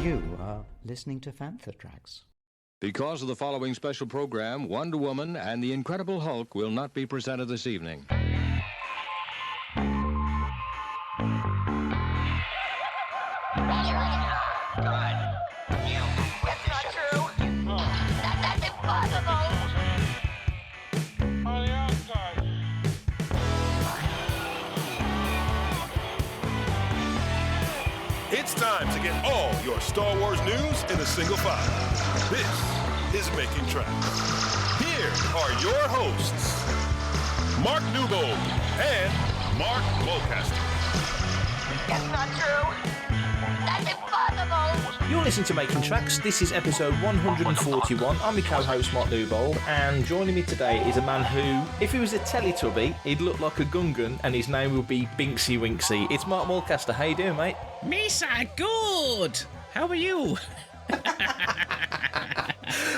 You are listening to Fantha Tracks. Because of the following special program, Wonder Woman and the Incredible Hulk will not be presented this evening. It's time to get all your Star Wars news in a single file. This is Making Tracks. Here are your hosts, Mark Newbold and Mark Mulcaster. That's not true. That's impossible. You're listening to Making Tracks. This is episode 141. I'm your co-host, Mark Newbold, and joining me today is a man who, if he was a Tellytubby, he'd look like a Gungan, and his name would be Binksy Winksy. It's Mark Mulcaster. How you doing, mate? Misa, good! How are you?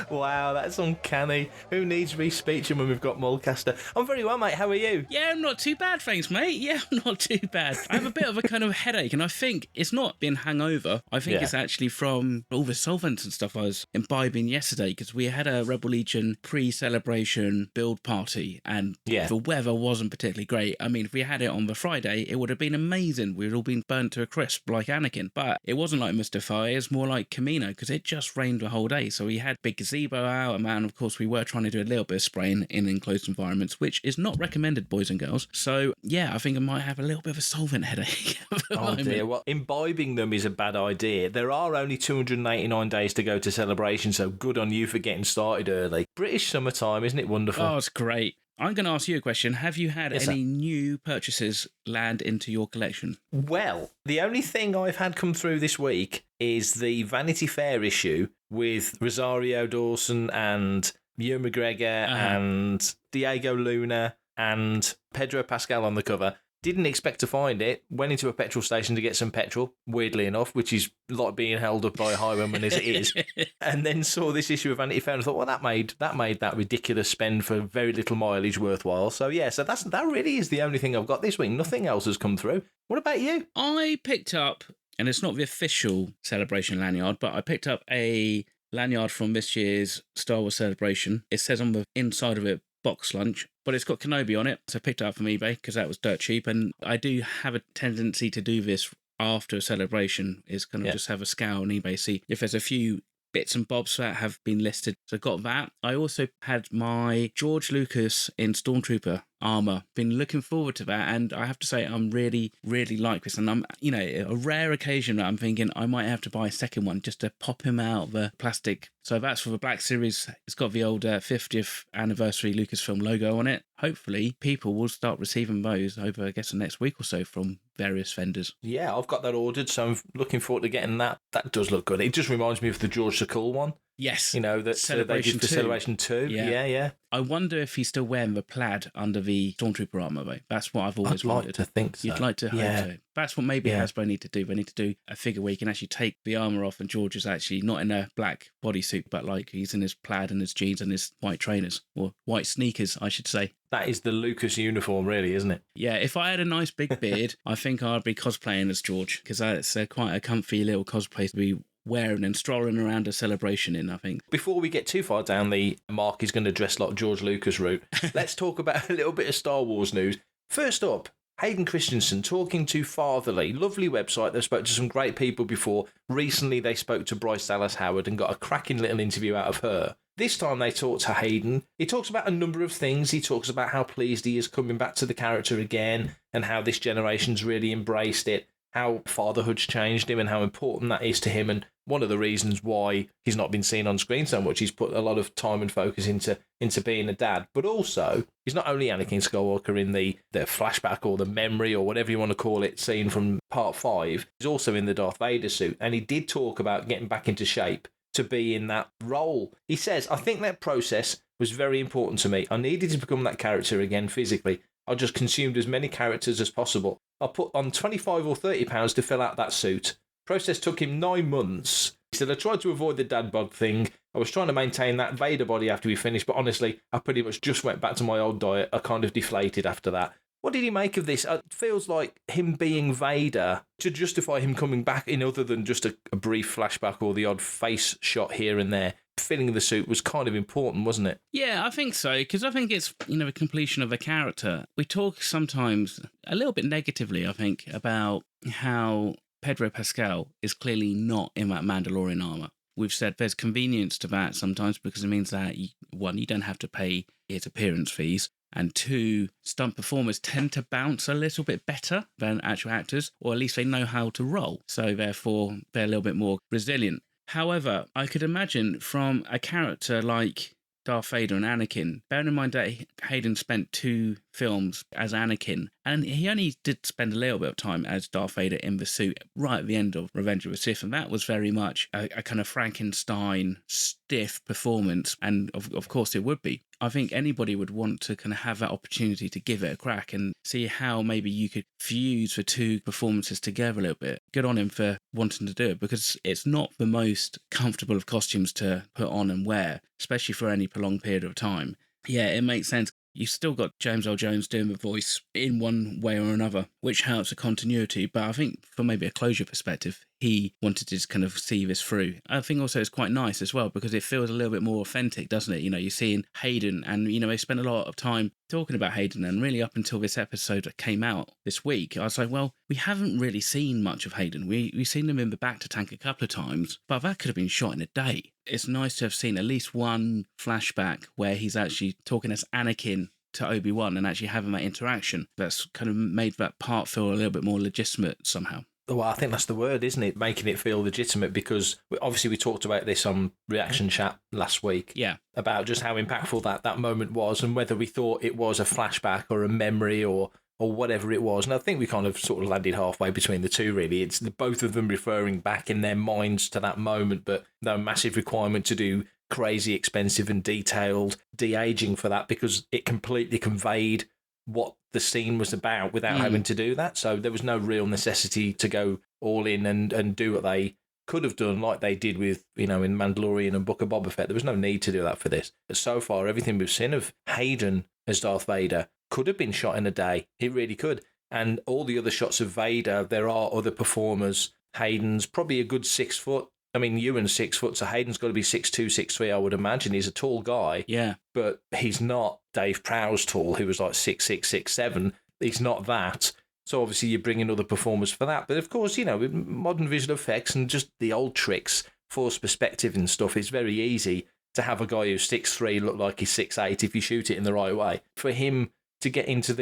Wow, that's uncanny. Who needs re-speeching when we've got Mulcaster? I'm very well, mate. How are you? Yeah, I'm not too bad, thanks, mate. Yeah, I'm not too bad. I have a bit of a kind of headache, and I think it's not been hungover. I think it's actually from all the solvents and stuff I was imbibing yesterday, because we had a Rebel Legion pre-celebration build party, and the weather wasn't particularly great. I mean, if we had it on the Friday, it would have been amazing. We'd all been burnt to a crisp like Anakin. But it wasn't like Mustafa, it was more like Camino, because it just rained the whole day. So we had big gazebo out, and of course we were trying to do a little bit of spraying in enclosed environments, which is not recommended, boys and girls. So yeah, I think I might have a little bit of a solvent headache. Oh dear, well, imbibing them is a bad idea. There are only 289 days to go to celebration, so good on you for getting started early. British summertime, isn't it wonderful? Oh, it's great. I'm going to ask you a question. Have you had any new purchases land into your collection? Well, the only thing I've had come through this week is the Vanity Fair issue with Rosario Dawson and Ewan McGregor and Diego Luna and Pedro Pascal on the cover. Didn't expect to find it. Went into a petrol station to get some petrol, weirdly enough, which is like being held up by a highwayman as it is. And then saw this issue of Vanity Fair and thought, well, that made that ridiculous spend for very little mileage worthwhile. So yeah, so that really is the only thing I've got this week. Nothing else has come through. What about you? I picked up, and it's not the official celebration lanyard, but I picked up a lanyard from this year's Star Wars Celebration. It says on the inside of it, box lunch, but it's got Kenobi on it, so I picked it up from eBay because that was dirt cheap. And I do have a tendency to do this after a celebration, is kind of just have a scour on eBay, see if there's a few bits and bobs that have been listed. So I got that. I also had my George Lucas in Stormtrooper armour. Been looking forward to that, and I have to say I'm really, really like this. And I'm, a rare occasion that I'm thinking I might have to buy a second one just to pop him out of the plastic. So that's for the Black Series. It's got the old 50th anniversary Lucasfilm logo on it. Hopefully people will start receiving those over, I guess, the next week or so from various vendors. Yeah, I've got that ordered, so I'm looking forward to getting that. That does look good. It just reminds me of the George Sakul one. Yes. That they did for Celebration 2. Yeah. I wonder if he's still wearing the plaid under the Stormtrooper armour, though. That's what I've always wanted. I'd like to think so. You'd like to hope so. That's what maybe Hasbro need to do. They need to do a figure where you can actually take the armour off, and George is actually not in a black bodysuit, but like he's in his plaid and his jeans and his white trainers, or white sneakers, I should say. That is the Lucas uniform, really, isn't it? Yeah, if I had a nice big beard, I think I'd be cosplaying as George, because that's quite a comfy little cosplay to be wearing and strolling around a celebration in, I think. Before we get too far down the Mark is going to dress like George Lucas route, let's talk about a little bit of Star Wars news. First up, Hayden Christensen talking to Fatherly. Lovely website. They've spoke to some great people before. Recently, they spoke to Bryce Dallas Howard and got a cracking little interview out of her. This time they talked to Hayden. He talks about a number of things. He talks about how pleased he is coming back to the character again and how this generation's really embraced it, how fatherhood's changed him and how important that is to him, and one of the reasons why he's not been seen on screen so much. He's put a lot of time and focus into being a dad, but also he's not only Anakin Skywalker in the flashback or the memory or whatever you want to call it scene from Part 5, he's also in the Darth Vader suit, and he did talk about getting back into shape to be in that role. He says, I think that process was very important to me. I needed to become that character again physically. I just consumed as many characters as possible. I put on 25 or 30 pounds to fill out that suit. Process took him 9 months. He said, I tried to avoid the dad bod thing. I was trying to maintain that Vader body after we finished, but honestly, I pretty much just went back to my old diet. I kind of deflated after that. What did he make of this? It feels like him being Vader, to justify him coming back in other than just a brief flashback or the odd face shot here and there, filling the suit was kind of important, wasn't it? Yeah, I think so, because I think it's, a completion of a character. We talk sometimes a little bit negatively, I think, about how Pedro Pascal is clearly not in that Mandalorian armour. We've said there's convenience to that sometimes because it means that, one, you don't have to pay his appearance fees, and two, stunt performers tend to bounce a little bit better than actual actors, or at least they know how to roll, so therefore they're a little bit more resilient. However, I could imagine from a character like Darth Vader and Anakin, bearing in mind that Hayden spent 2 films as Anakin, and he only did spend a little bit of time as Darth Vader in the suit right at the end of Revenge of the Sith, and that was very much a kind of Frankenstein stiff performance, and of course it would be. I think anybody would want to kind of have that opportunity to give it a crack and see how maybe you could fuse the 2 performances together a little bit. Good on him for wanting to do it, because it's not the most comfortable of costumes to put on and wear, especially for any prolonged period of time. Yeah, it makes sense. You've still got James Earl Jones doing the voice in one way or another, which helps the continuity. But I think from maybe a closure perspective, he wanted to just kind of see this through. I think also it's quite nice as well because it feels a little bit more authentic, doesn't it? You're seeing Hayden and, they spent a lot of time talking about Hayden, and really up until this episode that came out this week, I was like, well, we haven't really seen much of Hayden. We've seen him in the back to tank a couple of times, but that could have been shot in a day. It's nice to have seen at least one flashback where he's actually talking as Anakin to Obi-Wan and actually having that interaction. That's kind of made that part feel a little bit more legitimate somehow. Well, I think that's the word, isn't it? Making it feel legitimate, because obviously we talked about this on Reaction Chat last week. Yeah. About just how impactful that moment was and whether we thought it was a flashback or a memory or whatever it was. And I think we kind of sort of landed halfway between the two, really. It's both of them referring back in their minds to that moment, but no massive requirement to do crazy expensive and detailed de-aging for that, because it completely conveyed what the scene was about without having to do that. So there was no real necessity to go all in and do what they could have done, like they did with, in Mandalorian and Book of Boba Fett. There was no need to do that for this. But so far, everything we've seen of Hayden as Darth Vader could have been shot in a day. It really could. And all the other shots of Vader, there are other performers. Hayden's probably a good 6 foot. I mean, Ewan's 6 foot, so Hayden's got to be 6'2", 6'3", I would imagine. He's a tall guy. Yeah. But he's not Dave Prowse tall, who was like 6'6", 6'7". He's not that. So obviously you're bringing other performers for that. But of course, with modern visual effects and just the old tricks, force perspective and stuff, it's very easy to have a guy who's 6'3" look like he's 6'8" if you shoot it in the right way. For him to get into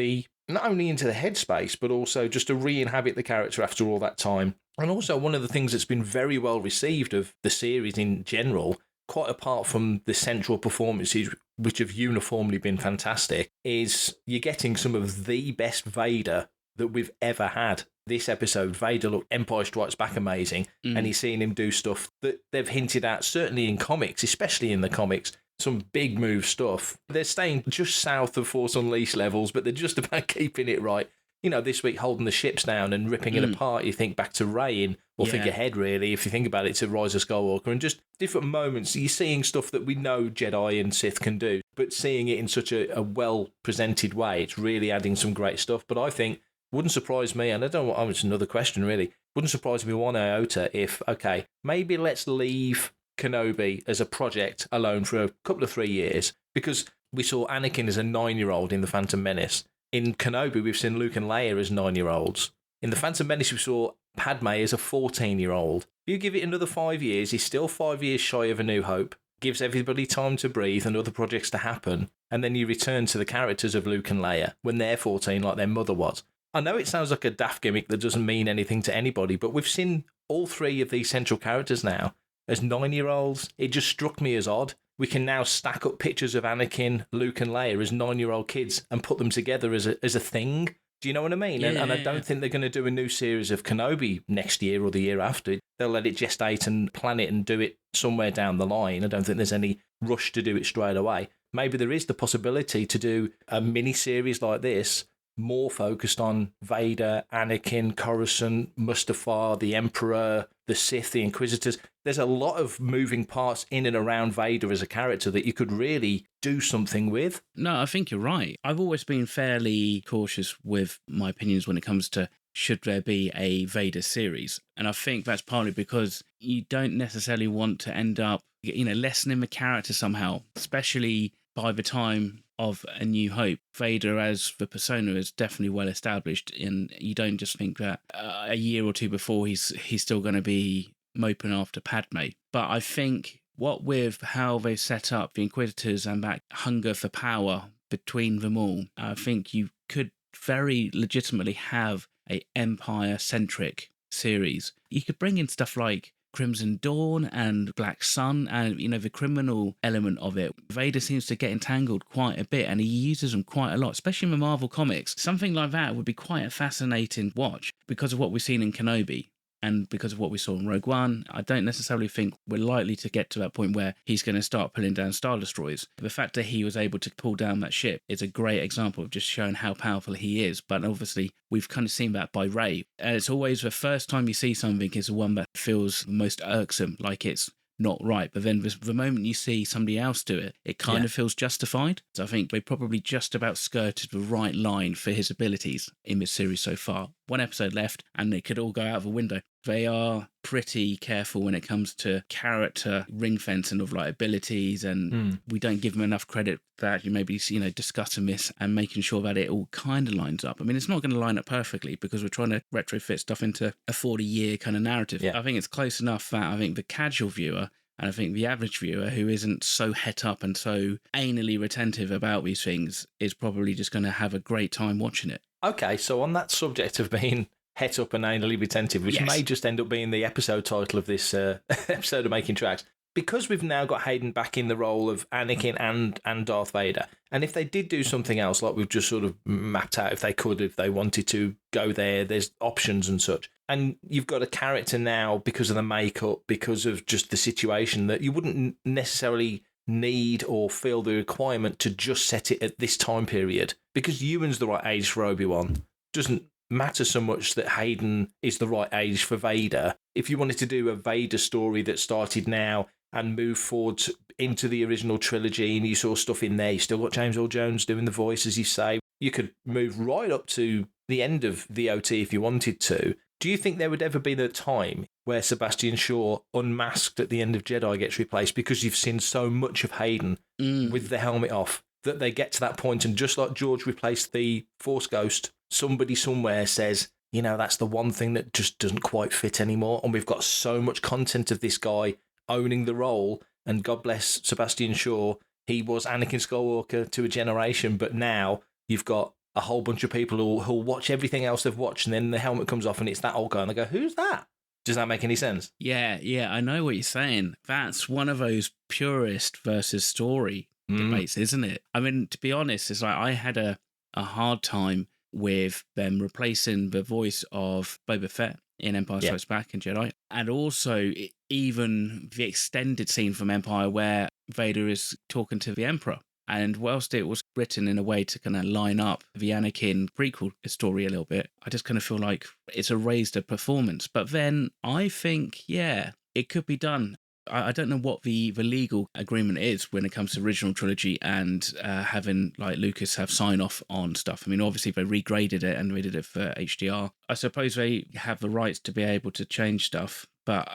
not only into the headspace, but also just to re-inhabit the character after all that time. And also one of the things that's been very well received of the series in general, quite apart from the central performances, which have uniformly been fantastic, is you're getting some of the best Vader that we've ever had. This episode, Vader looked Empire Strikes Back amazing, and he's seeing him do stuff that they've hinted at, certainly in comics, especially in the comics, some big move stuff. They're staying just south of Force Unleashed levels, but they're just about keeping it right. This week holding the ships down and ripping it apart, you think back to Rey think ahead, really, if you think about it, to Rise of Skywalker, and just different moments. You're seeing stuff that we know Jedi and Sith can do, but seeing it in such a well-presented way, it's really adding some great stuff. But I think, wouldn't surprise me, and it's another question, really, wouldn't surprise me one iota if, okay, maybe let's leave Kenobi as a project alone for a couple of 3 years, because we saw Anakin as a 9-year-old in The Phantom Menace. In Kenobi, we've seen Luke and Leia as 9-year-olds. In The Phantom Menace, we saw Padme as a 14-year-old. If you give it another 5 years, he's still 5 years shy of A New Hope, gives everybody time to breathe and other projects to happen, and then you return to the characters of Luke and Leia when they're 14, like their mother was. I know it sounds like a daft gimmick that doesn't mean anything to anybody, but we've seen all 3 of these central characters now as 9-year-olds. It just struck me as odd. We can now stack up pictures of Anakin, Luke and Leia as 9-year-old kids and put them together as a thing. Do you know what I mean? Yeah, and I don't think they're going to do a new series of Kenobi next year or the year after. They'll let it gestate and plan it and do it somewhere down the line. I don't think there's any rush to do it straight away. Maybe there is the possibility to do a mini-series like this more focused on Vader, Anakin, Coruscant, Mustafar, the Emperor, the Sith, the Inquisitors. There's a lot of moving parts in and around Vader as a character that you could really do something with. No, I think you're right. I've always been fairly cautious with my opinions when it comes to should there be a Vader series. And I think that's partly because you don't necessarily want to end up, lessening the character somehow, especially by the time of A New Hope. Vader as the persona is definitely well established, and you don't just think that a year or two before he's still going to be moping after Padme. But I think what with how they've set up the Inquisitors and that hunger for power between them all, I think you could very legitimately have a Empire-centric series. You could bring in stuff like Crimson Dawn and Black Sun and, the criminal element of it. Vader seems to get entangled quite a bit, and he uses them quite a lot, especially in the Marvel comics. Something like that would be quite a fascinating watch because of what we've seen in Kenobi. And because of what we saw in Rogue One, I don't necessarily think we're likely to get to that point where he's going to start pulling down Star Destroyers. The fact that he was able to pull down that ship is a great example of just showing how powerful he is. But obviously, we've kind of seen that by Rey. And it's always the first time you see something is the one that feels most irksome, like it's not right. But then the moment you see somebody else do it, it kind of feels justified. So I think they probably just about skirted the right line for his abilities in this series so far. One episode left and it could all go out of a window. They are pretty careful when it comes to character ring fencing of abilities, and we don't give them enough credit that you maybe discussing this and making sure that it all kind of lines up. I mean, it's not going to line up perfectly because we're trying to retrofit stuff into a 40-year kind of narrative. I think it's close enough that I think the casual viewer and I think the average viewer who isn't so het up and so anally retentive about these things is probably just going to have a great time watching it. Okay, so on that subject of being het up and anally retentive, which may just end up being the episode title of this episode of Making Tracks, because we've now got Hayden back in the role of Anakin and Darth Vader, and if they did do something else, like we've just sort of mapped out, if they wanted to go there, there's options and such, and you've got a character now, because of the makeup, because of just the situation, that you wouldn't necessarily need or feel the requirement to just set it at this time period, because Ewan's the right age for Obi-Wan. Doesn't matter so much that Hayden is the right age for Vader. If you wanted to do a Vader story that started now and move forward into the original trilogy, and you saw stuff in there, you still got James Earl Jones doing the voice, as you say, you could move right up to the end of the OT if you wanted to. Do you think there would ever be the time where Sebastian Shaw unmasked at the end of Jedi gets replaced, because you've seen so much of Hayden with the helmet off, that they get to that point, and just like George replaced the Force Ghost, somebody somewhere says, that's the one thing that just doesn't quite fit anymore, and we've got so much content of this guy owning the role, and God bless Sebastian Shaw, he was Anakin Skywalker to a generation, but now you've got a whole bunch of people who'll watch everything else they've watched, and then the helmet comes off and it's that old guy, and they go, who's that? Does that make any sense? Yeah, I know what you're saying. That's one of those purist versus story debates, isn't it? I mean, to be honest, it's like I had a hard time with them replacing the voice of Boba Fett in Empire Strikes Back and Jedi, and also even the extended scene from Empire where Vader is talking to the Emperor. And whilst it was written in a way to kind of line up the Anakin prequel story a little bit, I just kind of feel like it's erased a performance. But then I think, it could be done. I don't know what the legal agreement is when it comes to original trilogy and having like Lucas have sign off on stuff. I mean, obviously they regraded it and they did it for HDR. I suppose they have the rights to be able to change stuff, but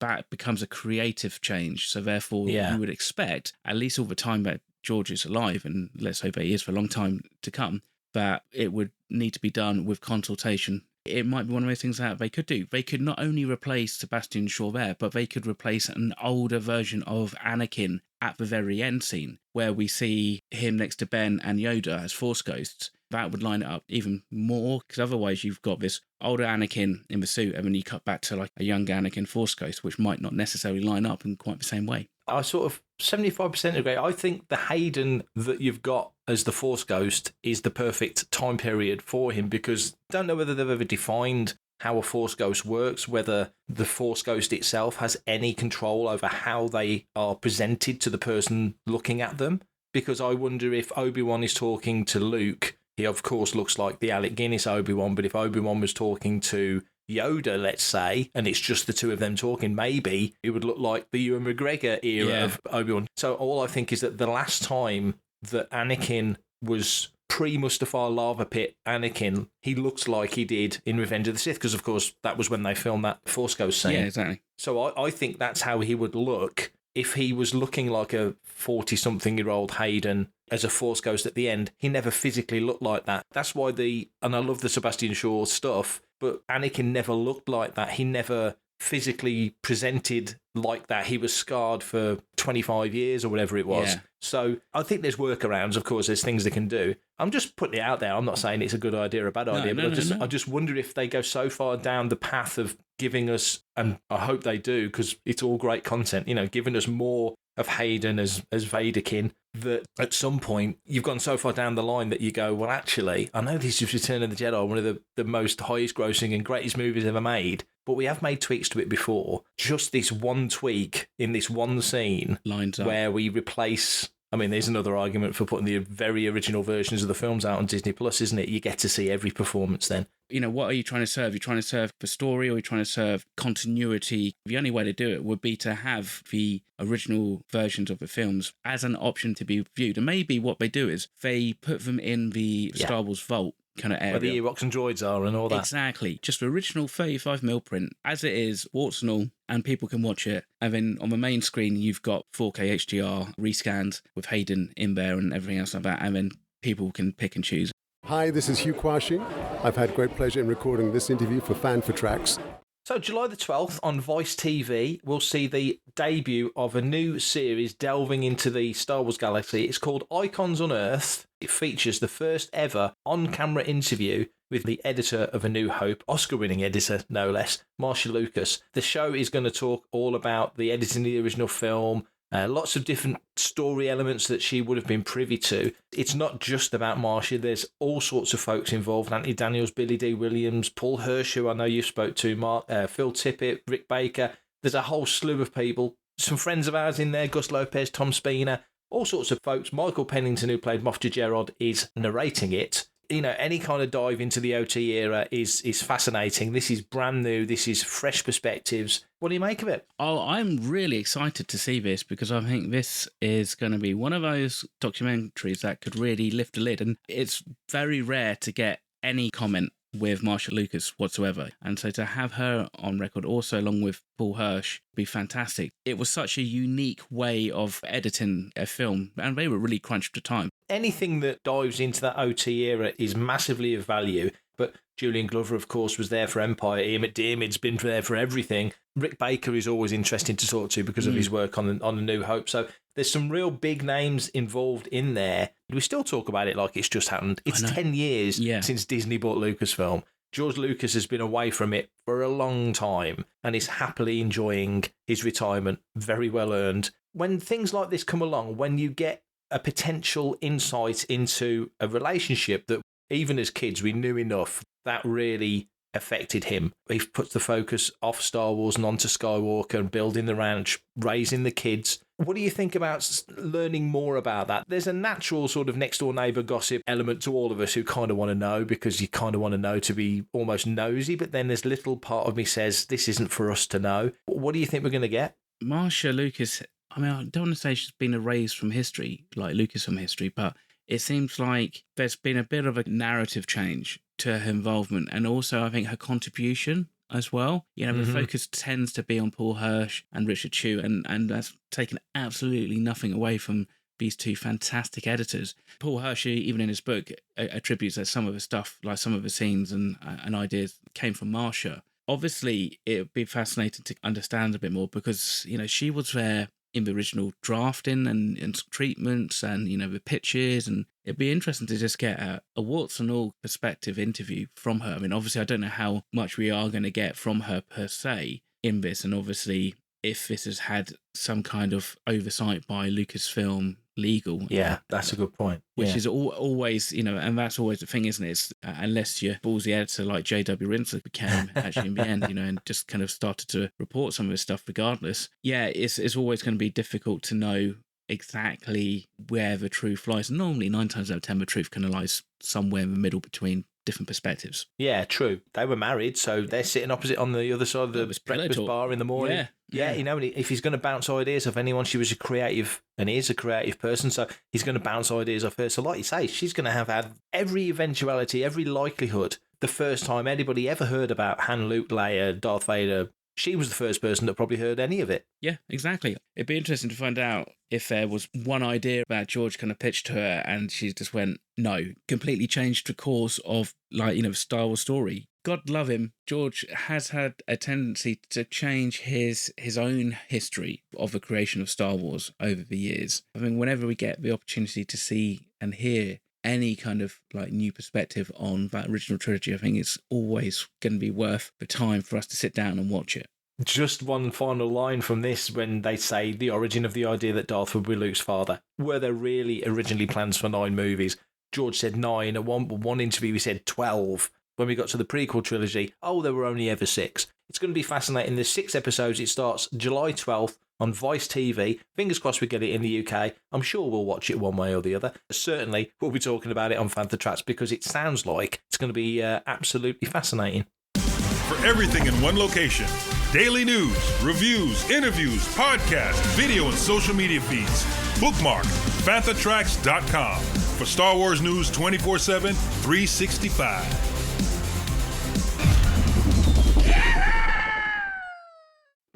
that becomes a creative change. So therefore, you would expect, at least all the time that George is alive, and let's hope he is for a long time to come, that it would need to be done with consultation. It might be one of those things that they could do. They could not only replace Sebastian Shaw there, but they could replace an older version of Anakin at the very end scene, where we see him next to Ben and Yoda as Force Ghosts. That would line it up even more, because otherwise you've got this older Anakin in the suit, and then you cut back to like a young Anakin Force Ghost, which might not necessarily line up in quite the same way. I sort of 75% agree. I think the Hayden that you've got as the Force Ghost is the perfect time period for him, because I don't know whether they've ever defined how a Force Ghost works, whether the Force Ghost itself has any control over how they are presented to the person looking at them. Because I wonder if Obi-Wan is talking to Luke he of course looks like the Alec Guinness Obi-Wan, but if Obi-Wan was talking to Yoda, let's say, and it's just the two of them talking, maybe it would look like the Ewan McGregor era of Obi-Wan. So all I think is that the last time that Anakin was pre-Mustafar Lava Pit Anakin, he looks like he did in Revenge of the Sith, because of course that was when they filmed that Force Ghost scene. Yeah, exactly. So I think that's how he would look if he was looking like a 40-something-year-old Hayden as a Force Ghost at the end. He never physically looked like that. That's why and I love the Sebastian Shaw stuff, but Anakin never looked like that. He never physically presented like that. He was scarred for 25 years or whatever it was. Yeah. So I think there's workarounds. Of course, there's things they can do. I'm just putting it out there. I'm not saying it's a good idea or a bad idea, but I just wonder if they go so far down the path of giving us, and I hope they do, because it's all great content, giving us more of Hayden as Vaderkin, that at some point you've gone so far down the line that you go, well, actually, I know this is Return of the Jedi, one of the most highest grossing and greatest movies ever made, but we have made tweaks to it before. Just this one tweak in this one scene lines up, where we replace... I mean, there's another argument for putting the very original versions of the films out on Disney Plus, isn't it? You get to see every performance then. What are you trying to serve? You're trying to serve the story, or you're trying to serve continuity? The only way to do it would be to have the original versions of the films as an option to be viewed. And maybe what they do is they put them in the Star Wars vault kind of area. Where the Ewoks and droids are and all that. Exactly. Just the original 35mm print, as it is, warts and all, and people can watch it. And then on the main screen, you've got 4K HDR rescans with Hayden in there and everything else like that. And then people can pick and choose. Hi, this is Hugh Quashing. I've had great pleasure in recording this interview for Fan for Tracks. So July the 12th on Vice TV, we'll see the debut of a new series delving into the Star Wars galaxy. It's called Icons Unearthed. It features the first ever on-camera interview with the editor of A New Hope, Oscar-winning editor, no less, Marcia Lucas. The show is going to talk all about the editing of the original film, lots of different story elements that she would have been privy to. It's not just about Marcia. There's all sorts of folks involved. Anthony Daniels, Billy D. Williams, Paul Hirsch, who I know you spoke to, Mark, Phil Tippett, Rick Baker. There's a whole slew of people. Some friends of ours in there, Gus Lopez, Tom Spina, all sorts of folks. Michael Pennington, who played Moff Gerard, is narrating it. Any kind of dive into the OT era is fascinating. This is brand new. This is fresh perspectives. What do you make of it? Oh, I'm really excited to see this, because I think this is going to be one of those documentaries that could really lift the lid. And it's very rare to get any comment with Marcia Lucas whatsoever. And so to have her on record also along with Paul Hirsch be fantastic. It was such a unique way of editing a film, and they were really crunched for time. Anything that dives into that OT era is massively of value, but Julian Glover, of course, was there for Empire. Ian McDiarmid's been there for everything. Rick Baker is always interesting to talk to because of his work on A New Hope. So there's some real big names involved in there. We still talk about it like it's just happened. It's 10 years since Disney bought Lucasfilm. George Lucas has been away from it for a long time and is happily enjoying his retirement. Very well earned. When things like this come along, when you get a potential insight into a relationship that even as kids we knew enough, that really affected him. He puts the focus off Star Wars and onto Skywalker and building the ranch, raising the kids. What do you think about learning more about that? There's a natural sort of next door neighbour gossip element to all of us who kind of want to know, because you kind of want to know to be almost nosy, but then there's little part of me says this isn't for us to know. What do you think we're going to get? Marcia Lucas, I mean, I don't want to say she's been erased from history, like Lucas from history, but it seems like there's been a bit of a narrative change to her involvement, and also I think her contribution as well. The focus tends to be on Paul Hirsch and Richard Chew, and that's taken absolutely nothing away from these two fantastic editors. Paul Hirsch, even in his book, attributes that some of the stuff, like some of the scenes and ideas, came from Marcia. Obviously, it would be fascinating to understand a bit more, because, she was there in the original drafting and treatments and, the pitches, and it'd be interesting to just get a warts and all perspective interview from her. I mean, obviously, I don't know how much we are going to get from her per se in this, and obviously, if this has had some kind of oversight by Lucasfilm legal. Yeah, that's a good point. Which is always, and that's always the thing, isn't it? It's, unless you're ballsy editor like J.W. Rinsler became actually in the end, and just kind of started to report some of this stuff regardless. Yeah, it's always going to be difficult to know exactly where the truth lies. Normally, 9 times out of 10, the truth kind of lies somewhere in the middle between different perspectives. Yeah, true. They were married, so they're sitting opposite on the other side of the breakfast bar in the morning. Yeah, you know, if he's going to bounce ideas off anyone, she was a creative and is a creative person, so he's going to bounce ideas off her. So like you say, she's going to have had every eventuality, every likelihood. The first time anybody ever heard about Han, Luke, Leia, Darth Vader, she was the first person that probably heard any of it. Yeah, exactly. It'd be interesting to find out if there was one idea that George kind of pitched to her and she just went, no, completely changed the course of, like, you know, Star Wars story. God love him, George has had a tendency to change his own history of the creation of Star Wars over the years. I mean, whenever we get the opportunity to see and hear any kind of like new perspective on that original trilogy, I think it's always going to be worth the time for us to sit down and watch it. Just one final line from this when they say the origin of the idea that Darth would be Luke's father. Were there really originally plans for 9 movies? George said 9. At one interview he said 12. When we got to the prequel trilogy, there were only ever 6. It's going to be fascinating. There's 6 episodes. It starts July 12th on Vice TV. Fingers crossed we get it in the UK. I'm sure we'll watch it one way or the other. Certainly, we'll be talking about it on Fantha Tracks because it sounds like it's going to be absolutely fascinating. For everything in one location, daily news, reviews, interviews, podcasts, video, and social media feeds, bookmark FanthaTracks.com for Star Wars news 24/7, 365.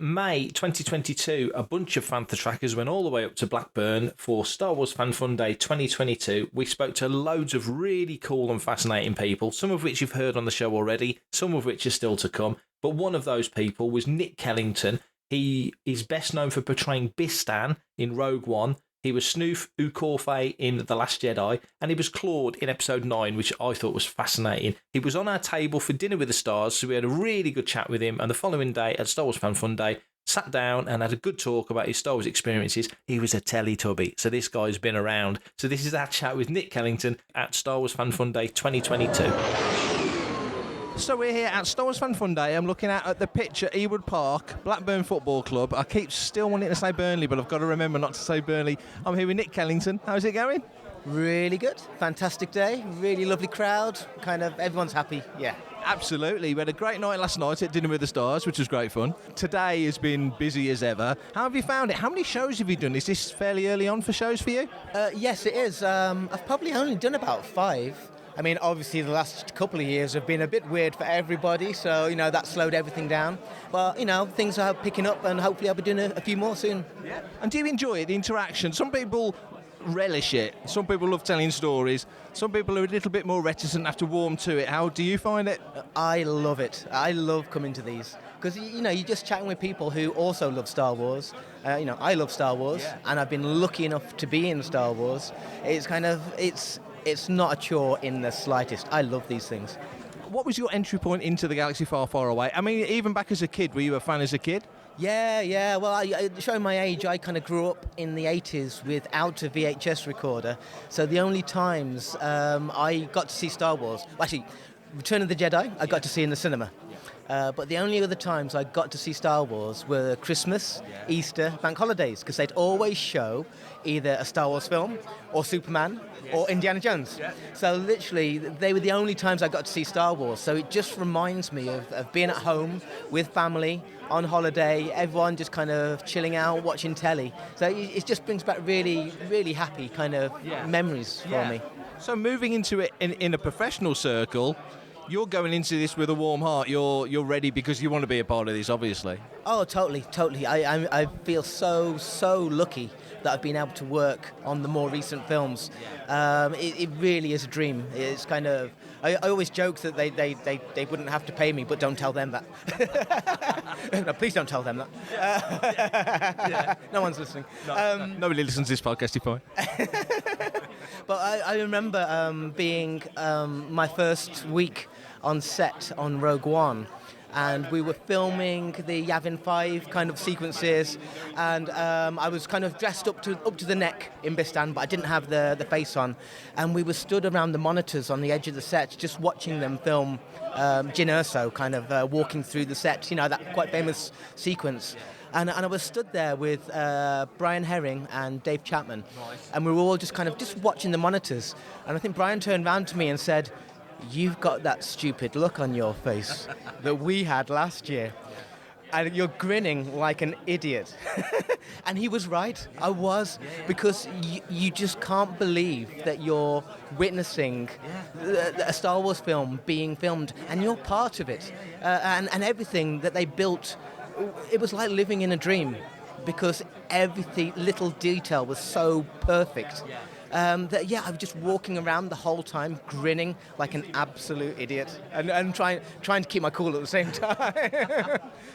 May 2022, a bunch of Fantha Trackers went all the way up to Blackburn for Star Wars Fan Fun Day 2022. We spoke to loads of really cool and fascinating people, some of which you've heard on the show already, some of which are still to come. But one of those people was Nick Kellington. He is best known for portraying Bistan in Rogue One. He was Snoof Ukorfe in The Last Jedi, and he was Claude in Episode 9, which I thought was fascinating. He was on our table for Dinner with the Stars, so we had a really good chat with him, and the following day at Star Wars Fan Fun Day, sat down and had a good talk about his Star Wars experiences. He was a Tellytubby, so this guy's been around. So this is our chat with Nick Kellington at Star Wars Fan Fun Day 2022. So we're here at Star Wars Fan Fun Day. I'm looking out at the pitch at Ewood Park, Blackburn Football Club. I keep still wanting to say Burnley, but I've got to remember not to say Burnley. I'm here with Nick Kellington. How's it going? Really good. Fantastic day. Really lovely crowd. Kind of everyone's happy. Yeah. Absolutely. We had a great night last night at Dinner with the Stars, which was great fun. Today has been busy as ever. How have you found it? How many shows have you done? Is this fairly early on for shows for you? Yes, it is. I've probably only done about 5. I mean, obviously the last couple of years have been a bit weird for everybody, so, you know, that slowed everything down. But, you know, things are picking up and hopefully I'll be doing a few more soon. Yeah. And do you enjoy it, the interaction? Some people relish it. Some people love telling stories. Some people are a little bit more reticent, have to warm to it. How do you find it? I love it. I love coming to these. Because, you know, you're just chatting with people who also love Star Wars. You know, I love Star Wars, and I've been lucky enough to be in Star Wars. It's kind of, it's not a chore in the slightest. I love these things. What was your entry point into the galaxy far, far away? I mean, even back as a kid, were you a fan as a kid? Yeah. Well, showing my age, I kind of grew up in the 80s without a VHS recorder. So the only times I got to see Star Wars, actually, Return of the Jedi, I got to see in the cinema. But the only other times I got to see Star Wars were Christmas, Easter, bank holidays, because they'd always show either a Star Wars film or Superman or Indiana Jones. So literally, they were the only times I got to see Star Wars. So it just reminds me of being at home with family, on holiday, everyone just kind of chilling out, watching telly. So it just brings back really, really happy kind of memories for me. So moving into it in a professional circle, you're going into this with a warm heart. You're ready because you want to be a part of this, obviously. Oh, totally. I feel so lucky that I've been able to work on the more recent films. It really is a dream. It's kind of, I always joke that they wouldn't have to pay me, but don't tell them that. No, please don't tell them that. No one's listening. Nobody listens to this podcast, you're fine. But I remember being my first week on set on Rogue One, and we were filming the Yavin 5 kind of sequences, and I was kind of dressed up to the neck in Bistan, but I didn't have the face on, and we were stood around the monitors on the edge of the set just watching them film Jyn Erso kind of walking through the set, you know, that quite famous sequence. And I was stood there with Brian Herring and Dave Chapman, and we were all just watching the monitors. And I think Brian turned around to me and said, "You've got that stupid look on your face that we had last year. And you're grinning like an idiot." And he was right. I was, because you just can't believe that you're witnessing a Star Wars film being filmed, and you're part of it. And everything that they built, it was like living in a dream, because every little detail was so perfect. I was just walking around the whole time, grinning like an absolute idiot, and trying to keep my cool at the same time.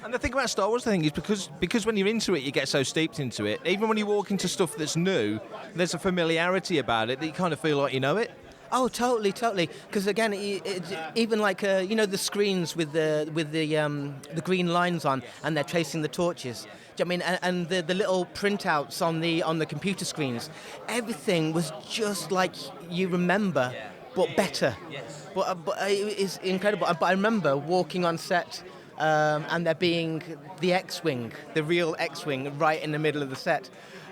And the thing about Star Wars, I think, is because when you're into it, you get so steeped into it. Even when you walk into stuff that's new, there's a familiarity about it that you kind of feel like you know it. Oh, totally. Because again, even like the screens with the green lines on, and they're tracing the torches. Do you know what I mean? And the little printouts on the computer screens, everything was just like you remember, but better. Yes. But it's incredible. But I remember walking on set, and there being the X-wing, the real X-wing, right in the middle of the set.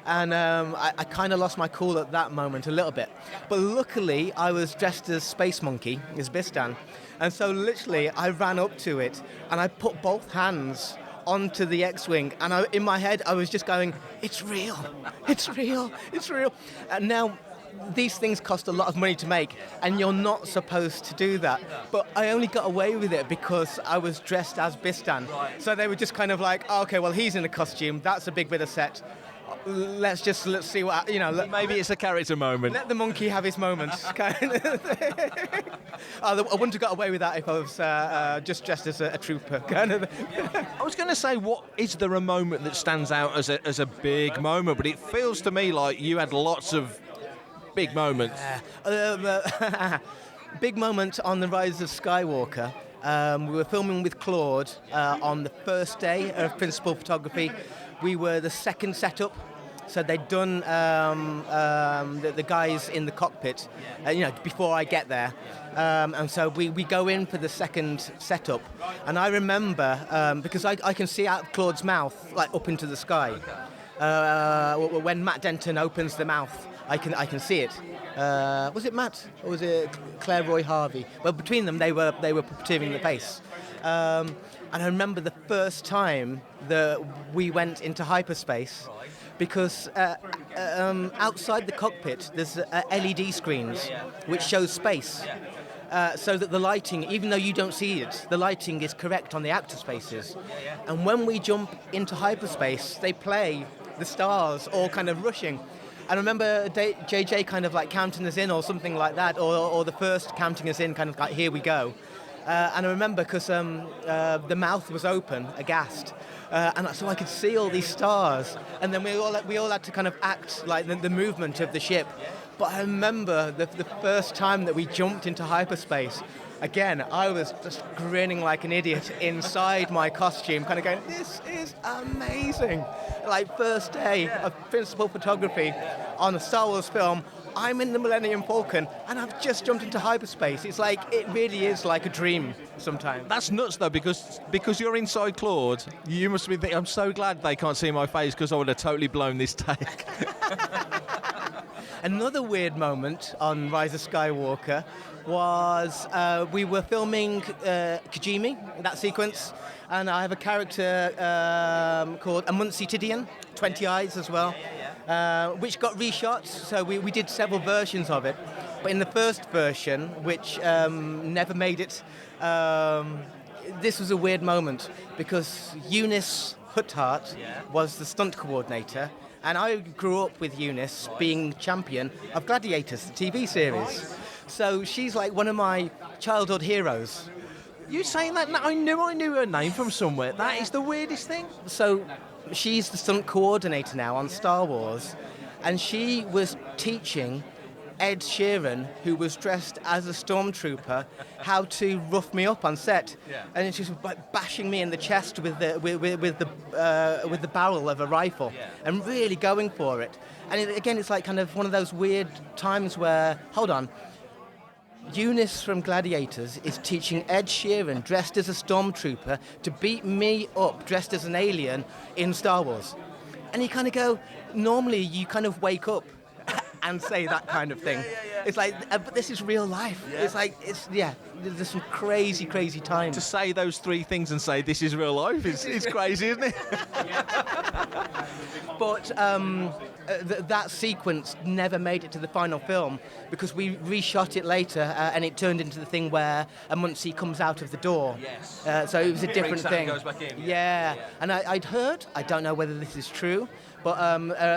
And I kind of lost my cool at that moment a little bit. But luckily, I was dressed as Space Monkey, as Bistan. And so literally, I ran up to it, and I put both hands onto the X-wing. And in my head, I was just going, "It's real. It's real. It's real." And now, these things cost a lot of money to make, and you're not supposed to do that. But I only got away with it because I was dressed as Bistan. So they were just kind of like, "Oh, okay, well, he's in a costume. That's a big bit of set. Let's see what, maybe it's a character moment. Let the monkey have his moment." Kind of thing. I wouldn't have got away with that if I was just dressed as a trooper. Kind of. I was going to say, is there a moment that stands out as a big moment? But it feels to me like you had lots of big moments. Big moment on the Rise of Skywalker. We were filming with Claude on the first day of principal photography. We were the second setup, so they'd done the guys in the cockpit, before I get there, and so we go in for the second setup. And I remember because I can see out of Claude's mouth, like up into the sky. When Matt Denton opens the mouth, I can see it. Was it Matt or was it Claire Roy Harvey? Well, between them, they were puppeteering the face. And I remember the first time that we went into hyperspace, because outside the cockpit there's LED screens which show space, so that the lighting, even though you don't see it, the lighting is correct on the actor spaces. And when we jump into hyperspace, they play the stars all kind of rushing. And I remember JJ kind of like counting us in or something like that, or the first counting us in, kind of like, "Here we go." And I remember because the mouth was open, aghast, and so I could see all these stars. And then we all had to kind of act like the movement of the ship. But I remember the first time that we jumped into hyperspace. Again, I was just grinning like an idiot inside my costume, kind of going, "This is amazing!" Like, first day of principal photography on a Star Wars film. I'm in the Millennium Falcon, and I've just jumped into hyperspace. It's like, it really is like a dream sometimes. That's nuts, though, because you're inside Claude, you must be thinking, "I'm so glad they can't see my face, because I would have totally blown this take." Another weird moment on Rise of Skywalker was we were filming Kijimi, that sequence, and I have a character called Amunsi Tidian, 20 eyes as well. Which got reshot, so we did several versions of it. But in the first version, which never made it, this was a weird moment, because Eunice Huthart was the stunt coordinator, and I grew up with Eunice being champion of Gladiators, the TV series. So she's like one of my childhood heroes. You saying that? I knew her name from somewhere. That is the weirdest thing. So she's the stunt coordinator now on Star Wars, and she was teaching Ed Sheeran, who was dressed as a stormtrooper, how to rough me up on set. Yeah. And she was like bashing me in the chest with the barrel of a rifle, and really going for it. And again, it's like kind of one of those weird times where, hold on, Eunice from Gladiators is teaching Ed Sheeran, dressed as a stormtrooper, to beat me up, dressed as an alien, in Star Wars. And you kind of go, normally you kind of wake up and say that kind of thing. It's like, but this is real life. Yeah. It's like, there's some crazy, crazy times. To say those three things and say this is real life is crazy, isn't it? But that sequence never made it to the final film because we reshot it later and it turned into the thing where a Muncie comes out of the door. Yes. So it was a different thing. Goes back in. Yeah. And I'd heard, I don't know whether this is true, but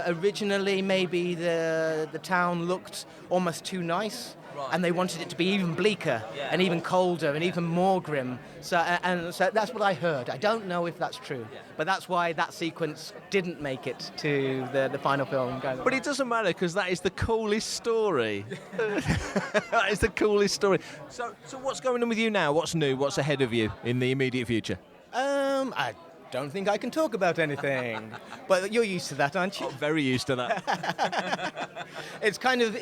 originally maybe the town looked almost too nice. Right. And they wanted it to be even bleaker and even colder and even more grim. So that's what I heard. I don't know if that's true, but that's why that sequence didn't make it to the final film. But it doesn't matter because that is the coolest story. That is the coolest story. So what's going on with you now? What's new? What's ahead of you in the immediate future? I don't think I can talk about anything. But you're used to that, aren't you? I'm very used to that. It's kind of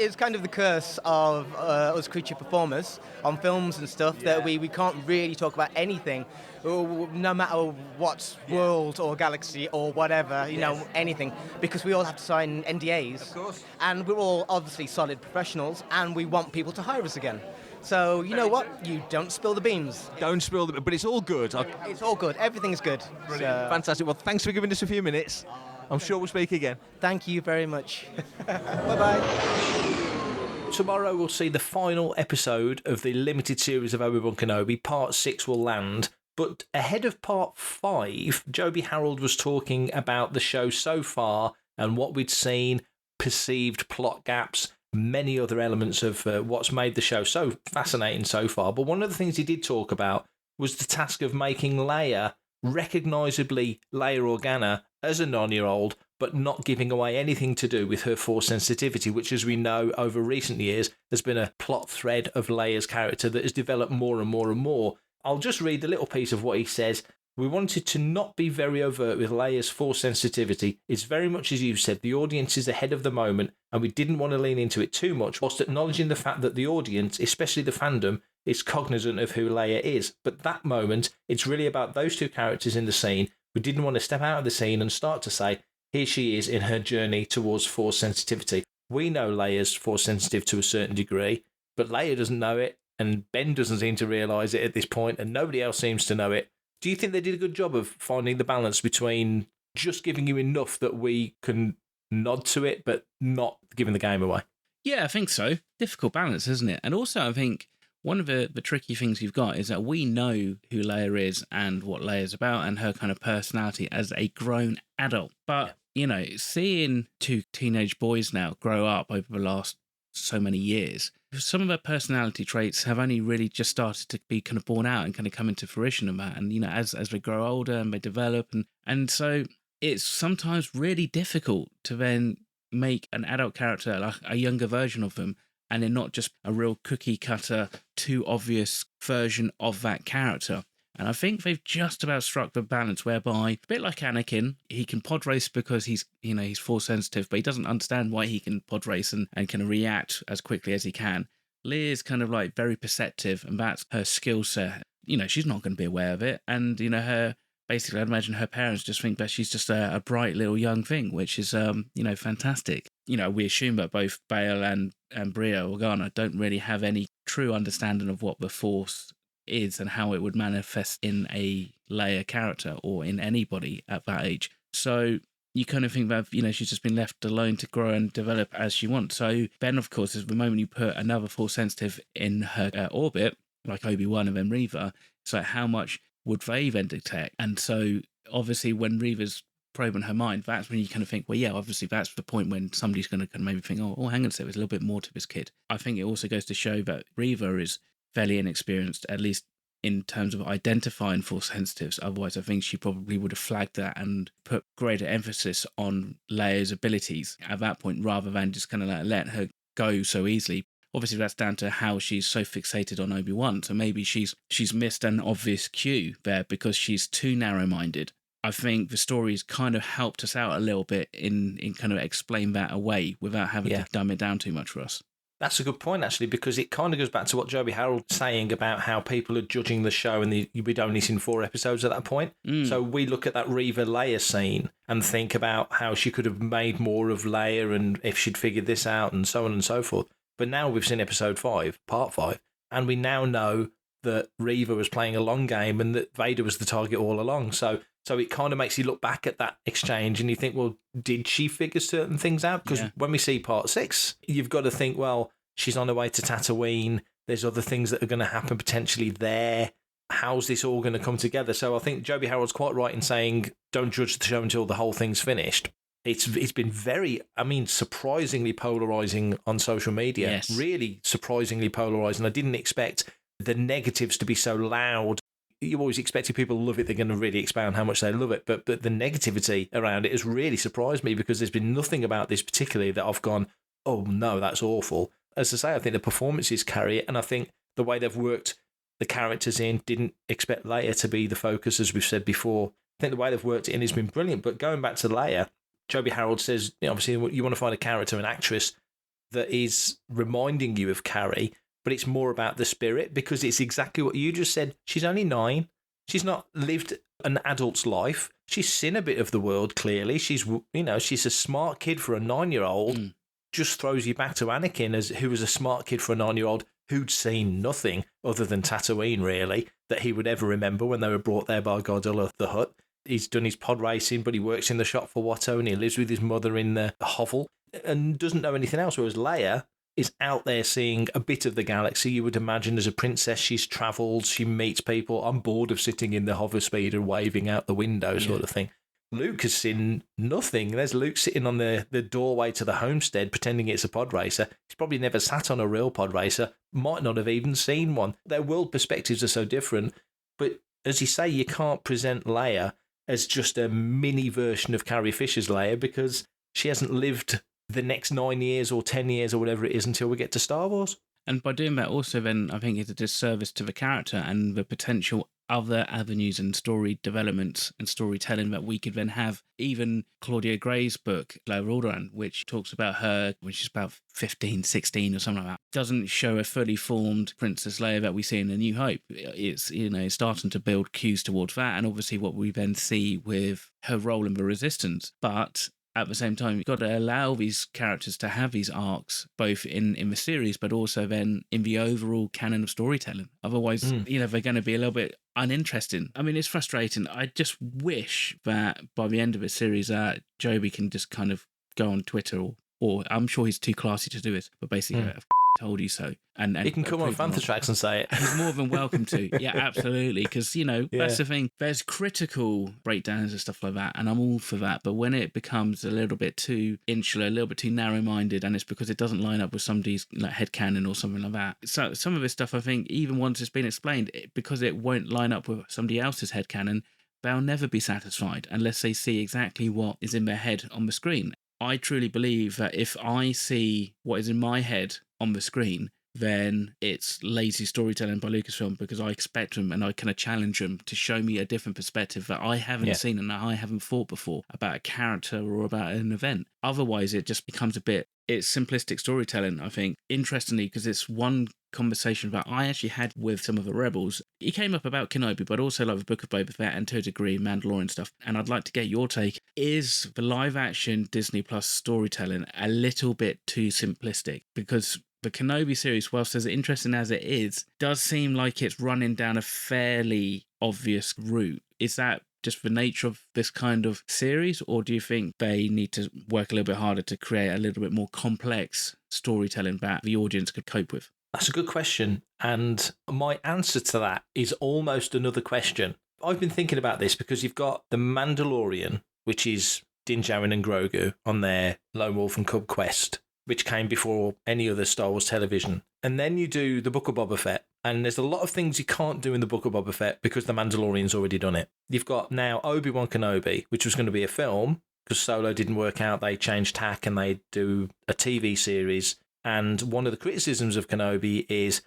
the curse of us creature performers on films and stuff that we can't really talk about anything, no matter what world or galaxy or whatever, you know, anything, because we all have to sign NDAs. Of course. And we're all obviously solid professionals, and we want people to hire us again. So, you know what? You don't spill the beans. Don't spill the... But it's all good. It's all good. Everything's good. Brilliant. Fantastic. Well, thanks for giving us a few minutes. I'm sure we'll speak again. Thank you very much. Bye-bye. Tomorrow we'll see the final episode of the limited series of Obi-Wan Kenobi. Part 6 will land. But ahead of Part 5, Joby Harold was talking about the show so far and what we'd seen, perceived plot gaps, many other elements of what's made the show so fascinating so far. But one of the things he did talk about was the task of making Leia recognisably Leia Organa as a 9-year-old, but not giving away anything to do with her Force sensitivity, which, as we know, over recent years has been a plot thread of Leia's character that has developed more and more and more. I'll just read a little piece of what he says. We wanted to not be very overt with Leia's Force sensitivity. It's very much as you said, the audience is ahead of the moment, and we didn't want to lean into it too much, whilst acknowledging the fact that the audience, especially the fandom, is cognizant of who Leia is. But that moment, it's really about those two characters in the scene. We didn't want to step out of the scene and start to say, here she is in her journey towards Force sensitivity. We know Leia's Force sensitive to a certain degree, but Leia doesn't know it, and Ben doesn't seem to realise it at this point, and nobody else seems to know it. Do you think they did a good job of finding the balance between just giving you enough that we can nod to it, but not giving the game away? Yeah, I think so. Difficult balance, isn't it? And also, I think one of the tricky things you've got is that we know who Leia is and what Leia's about and her kind of personality as a grown adult. But, you know, seeing two teenage boys now grow up over the last so many years, some of her personality traits have only really just started to be kind of born out and kind of come into fruition of that. And, you know, as they grow older and they develop, and so it's sometimes really difficult to then make an adult character, like a younger version of them, and then not just a real cookie cutter, too obvious version of that character. And I think they've just about struck the balance whereby, a bit like Anakin, he can pod race because he's Force sensitive, but he doesn't understand why he can pod race and can react as quickly as he can. Leia's kind of like very perceptive, and that's her skill set. You know, she's not going to be aware of it. And, you know, basically, I'd imagine her parents just think that she's just a bright little young thing, which is, you know, fantastic. You know, we assume that both Bail and Bria Organa don't really have any true understanding of what the Force is and how it would manifest in a Leia character or in anybody at that age. So you kind of think that, you know, she's just been left alone to grow and develop as she wants. So Ben, of course, is the moment you put another Force sensitive in her orbit, like Obi-Wan and then Reva, it's like how much would they then detect? And so obviously when Reva's probing her mind, that's when you kind of think, well, yeah, obviously that's the point when somebody's going to kind of maybe think, oh, hang on a second, there's a little bit more to this kid. I think it also goes to show that Reva is fairly inexperienced, at least in terms of identifying Force sensitives. Otherwise, I think she probably would have flagged that and put greater emphasis on Leia's abilities at that point, rather than just kind of like let her go so easily. Obviously, that's down to how she's so fixated on Obi-Wan. So maybe she's missed an obvious cue there because she's too narrow-minded. I think the story's kind of helped us out a little bit in kind of explain that away without having to dumb it down too much for us. That's a good point, actually, because it kind of goes back to what Joby Harold's saying about how people are judging the show and we'd only seen 4 episodes at that point. So we look at that Reva Leia scene and think about how she could have made more of Leia and if she'd figured this out and so on and so forth. But now we've seen episode 5, part 5, and we now know that Reva was playing a long game and that Vader was the target all along. So it kind of makes you look back at that exchange and you think, well, did she figure certain things out? Because when we see part 6, you've got to think, well, she's on her way to Tatooine. There's other things that are going to happen potentially there. How's this all going to come together? So I think Joby Harold's quite right in saying, don't judge the show until the whole thing's finished. It's been very, surprisingly polarising on social media. Yes. Really surprisingly polarising. I didn't expect the negatives to be so loud. You always expected people to love it, they're going to really expound how much they love it. But the negativity around it has really surprised me because there's been nothing about this particularly that I've gone, oh no, that's awful. As I say, I think the performances carry it, and I think the way they've worked the characters in, didn't expect Leia to be the focus, as we've said before. I think the way they've worked it in has been brilliant. But going back to Leia, Joby Harold says, obviously you want to find a character, an actress that is reminding you of Carrie, but it's more about the spirit, because it's exactly what you just said. She's only 9. She's not lived an adult's life. She's seen a bit of the world, clearly. She's a smart kid for a 9-year-old. Just throws you back to Anakin, who was a smart kid for a 9-year-old who'd seen nothing other than Tatooine, really, that he would ever remember when they were brought there by Gorilla the Hutt. He's done his pod racing, but he works in the shop for Watto and he lives with his mother in the hovel and doesn't know anything else, whereas Leia is out there seeing a bit of the galaxy. You would imagine as a princess, she's travelled, she meets people. I'm bored of sitting in the hover speeder waving out the window sort of thing. Luke has seen nothing. There's Luke sitting on the doorway to the homestead pretending it's a pod racer. He's probably never sat on a real pod racer, might not have even seen one. Their world perspectives are so different. But as you say, you can't present Leia as just a mini version of Carrie Fisher's Leia because she hasn't lived the next 9 years or 10 years or whatever it is until we get to Star Wars. And by doing that also then I think it's a disservice to the character and the potential other avenues and story developments and storytelling that we could then have. Even Claudia Gray's book, Leia Alderaan, which talks about her when she's about 15, 16 or something like that, doesn't show a fully formed Princess Leia that we see in A New Hope. It's, starting to build cues towards that, and obviously what we then see with her role in the Resistance. But at the same time, you've got to allow these characters to have these arcs, both in the series, but also then in the overall canon of storytelling. Otherwise, they're going to be a little bit uninteresting. I mean, it's frustrating. I just wish that by the end of the series, Joby can just kind of go on Twitter or I'm sure he's too classy to do it, but basically, I've told you so. And he can come on Fantha Tracks and say it. He's more than welcome to. Yeah, absolutely. Because, that's the thing. There's critical breakdowns and stuff like that, and I'm all for that. But when it becomes a little bit too insular, a little bit too narrow-minded, and it's because it doesn't line up with somebody's headcanon or something like that. So some of this stuff, I think, even once it's been explained, because it won't line up with somebody else's headcanon, they'll never be satisfied unless they see exactly what is in their head on the screen. I truly believe that if I see what is in my head on the screen, then it's lazy storytelling by Lucasfilm, because I expect them and I kind of challenge them to show me a different perspective that I haven't seen and that I haven't thought before about a character or about an event. Otherwise, it just becomes it's simplistic storytelling, I think. Interestingly, because it's one conversation that I actually had with some of the Rebels. It came up about Kenobi, but also like the Book of Boba Fett and to a degree Mandalorian stuff. And I'd like to get your take. Is the live action Disney Plus storytelling a little bit too simplistic? Because the Kenobi series, whilst as interesting as it is, does seem like it's running down a fairly obvious route. Is that just the nature of this kind of series, or do you think they need to work a little bit harder to create a little bit more complex storytelling that the audience could cope with? That's a good question, and my answer to that is almost another question. I've been thinking about this because you've got The Mandalorian, which is Din Djarin and Grogu on their Lone Wolf and Cub quest, which came before any other Star Wars television. And then you do The Book of Boba Fett, and there's a lot of things you can't do in The Book of Boba Fett because The Mandalorian's already done it. You've got now Obi-Wan Kenobi, which was going to be a film, because Solo didn't work out, they changed tack and they do a TV series. And one of the criticisms of Kenobi is,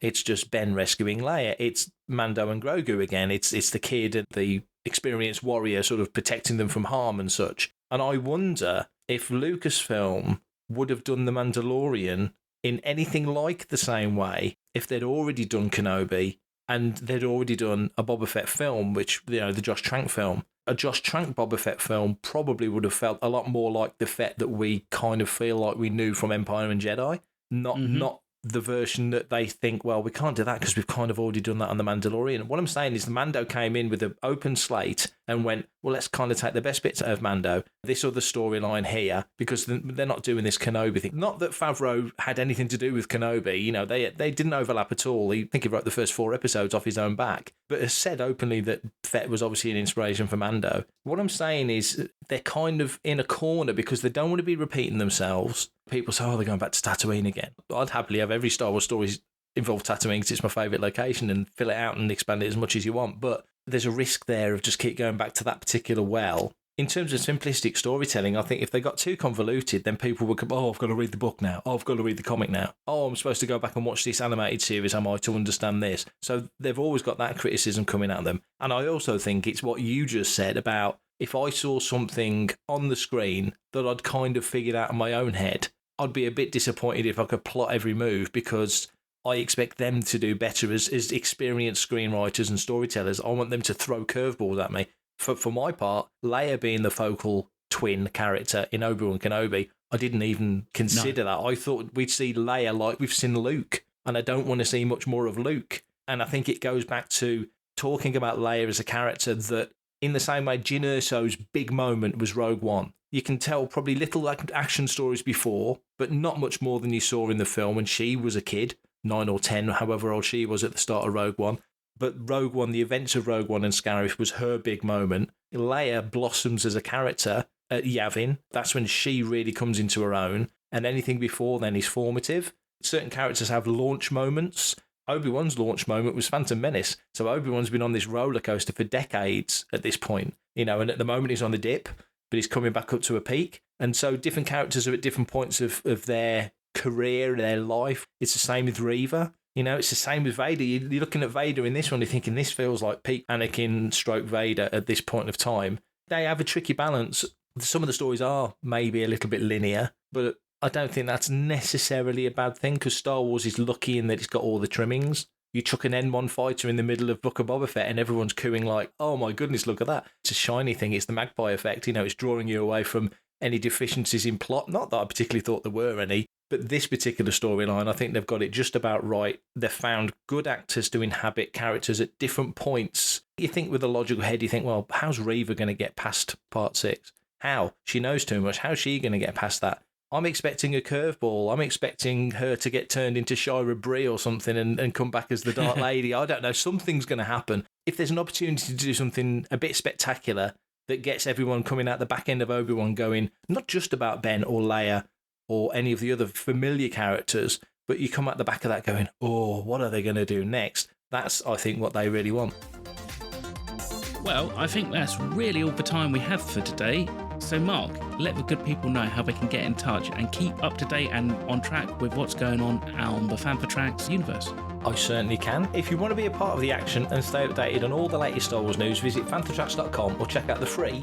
it's just Ben rescuing Leia. It's Mando and Grogu again. It's the kid and the experienced warrior sort of protecting them from harm and such. And I wonder if Lucasfilm would have done The Mandalorian in anything like the same way if they'd already done Kenobi and they'd already done a Boba Fett film, which, the Josh Trank film. A Josh Trank Boba Fett film probably would have felt a lot more like the Fett that we kind of feel like we knew from Empire and Jedi, not the version that they think, well, we can't do that because we've kind of already done that on The Mandalorian. What I'm saying is the Mando came in with an open slate and went, well, let's kind of take the best bits out of Mando, this other storyline here, because they're not doing this Kenobi thing. Not that Favreau had anything to do with Kenobi, they didn't overlap at all. I think he wrote the first 4 episodes off his own back, but has said openly that Fett was obviously an inspiration for Mando. What I'm saying is they're kind of in a corner because they don't want to be repeating themselves. People say, oh, they're going back to Tatooine again. I'd happily have every Star Wars story involve Tatooine because it's my favourite location and fill it out and expand it as much as you want. But there's a risk there of just keep going back to that particular well. In terms of simplistic storytelling, I think if they got too convoluted, then people would come, oh, I've got to read the book now. Oh, I've got to read the comic now. Oh, I'm supposed to go back and watch this animated series, am I, to understand this? So they've always got that criticism coming at them. And I also think it's what you just said about if I saw something on the screen that I'd kind of figured out in my own head, I'd be a bit disappointed if I could plot every move because I expect them to do better as experienced screenwriters and storytellers. I want them to throw curveballs at me. For my part, Leia being the focal twin character in Obi-Wan Kenobi, I didn't even consider that. I thought we'd see Leia like we've seen Luke, and I don't want to see much more of Luke. And I think it goes back to talking about Leia as a character that, in the same way Jyn Erso's big moment was Rogue One. You can tell probably little action stories before, but not much more than you saw in the film when she was a kid, 9 or 10, however old she was at the start of Rogue One. But Rogue One, the events of Rogue One and Scarif was her big moment. Leia blossoms as a character at Yavin. That's when she really comes into her own. And anything before then is formative. Certain characters have launch moments. Obi-Wan's launch moment was Phantom Menace. So Obi-Wan's been on this roller coaster for decades at this point. And at the moment he's on the dip, but he's coming back up to a peak. And so different characters are at different points of their career, their life. It's the same with Reva. It's the same with Vader. You're looking at Vader in this one, you're thinking this feels like peak Anakin stroke Vader at this point of time. They have a tricky balance. Some of the stories are maybe a little bit linear, but I don't think that's necessarily a bad thing because Star Wars is lucky in that it's got all the trimmings. You chuck an N1 fighter in the middle of Book of Boba Fett and everyone's cooing like, oh my goodness, look at that. It's a shiny thing. It's the magpie effect. It's drawing you away from any deficiencies in plot. Not that I particularly thought there were any, but this particular storyline, I think they've got it just about right. They've found good actors to inhabit characters at different points. You think with a logical head, you think, well, how's Reva going to get past part 6? How? She knows too much. How's she going to get past that? I'm expecting a curveball. I'm expecting her to get turned into Shira Bree or something and come back as the Dark Lady. I don't know. Something's going to happen. If there's an opportunity to do something a bit spectacular that gets everyone coming out the back end of Obi-Wan going, not just about Ben or Leia or any of the other familiar characters, but you come out the back of that going, oh, what are they going to do next? That's, I think, what they really want. Well, I think that's really all the time we have for today. So, Mark, let the good people know how they can get in touch and keep up to date and on track with what's going on the Fantha Tracks universe. I certainly can. If you want to be a part of the action and stay updated on all the latest Star Wars news, visit fanthatracks.com or check out the free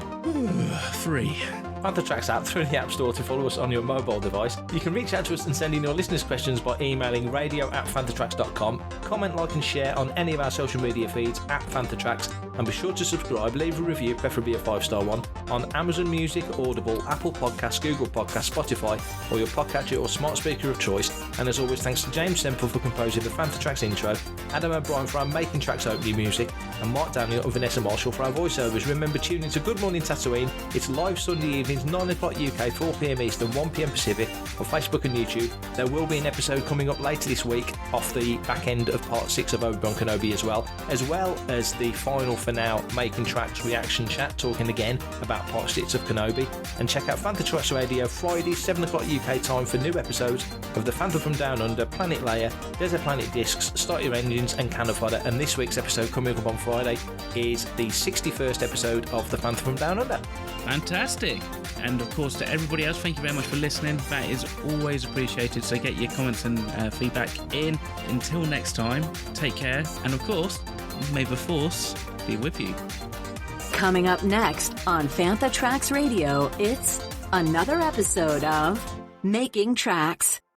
Fantha Tracks app through the App Store to follow us on your mobile device. You can reach out to us and send in your listeners' questions by emailing radio@fanthatracks.com. Comment, like and share on any of our social media feeds @FanthaTracks, and be sure to subscribe, leave a review, preferably a 5-star one, on Amazon Music, Audible, Apple Podcasts, Google Podcasts, Spotify, or your podcatcher or smart speaker of choice. And as always, thanks to James Semple for composing the Fantha Tracks intro, Adam O'Brien for our Making Tracks opening music, and Mark Daniel and Vanessa Marshall for our voiceovers. Remember, tune in to Good Morning Tatooine. It's live Sunday evenings, 9 o'clock UK, 4 p.m. Eastern, 1 p.m. Pacific, on Facebook and YouTube. There will be an episode coming up later this week off the back end of part 6 of Obi-Wan Kenobi as well as the final for now Making Tracks reaction chat, talking again about part 6 of Kenobi. And check out Fantha Tracks Radio Friday, 7 o'clock UK time for new episodes of The Phantom from Down Under, Planet Leia, Desert Planet Discs, Start Your Engines and Cannon Fodder. And this week's episode coming up on Friday is the 61st episode of The Phantom from Down Under. Fantastic. And of course, to everybody else, thank you very much for listening. That is always appreciated. So get your comments and feedback in. Until next time, take care. And of course, may the Force be with you. Coming up next on Fantha Tracks Radio, it's another episode of Making Tracks.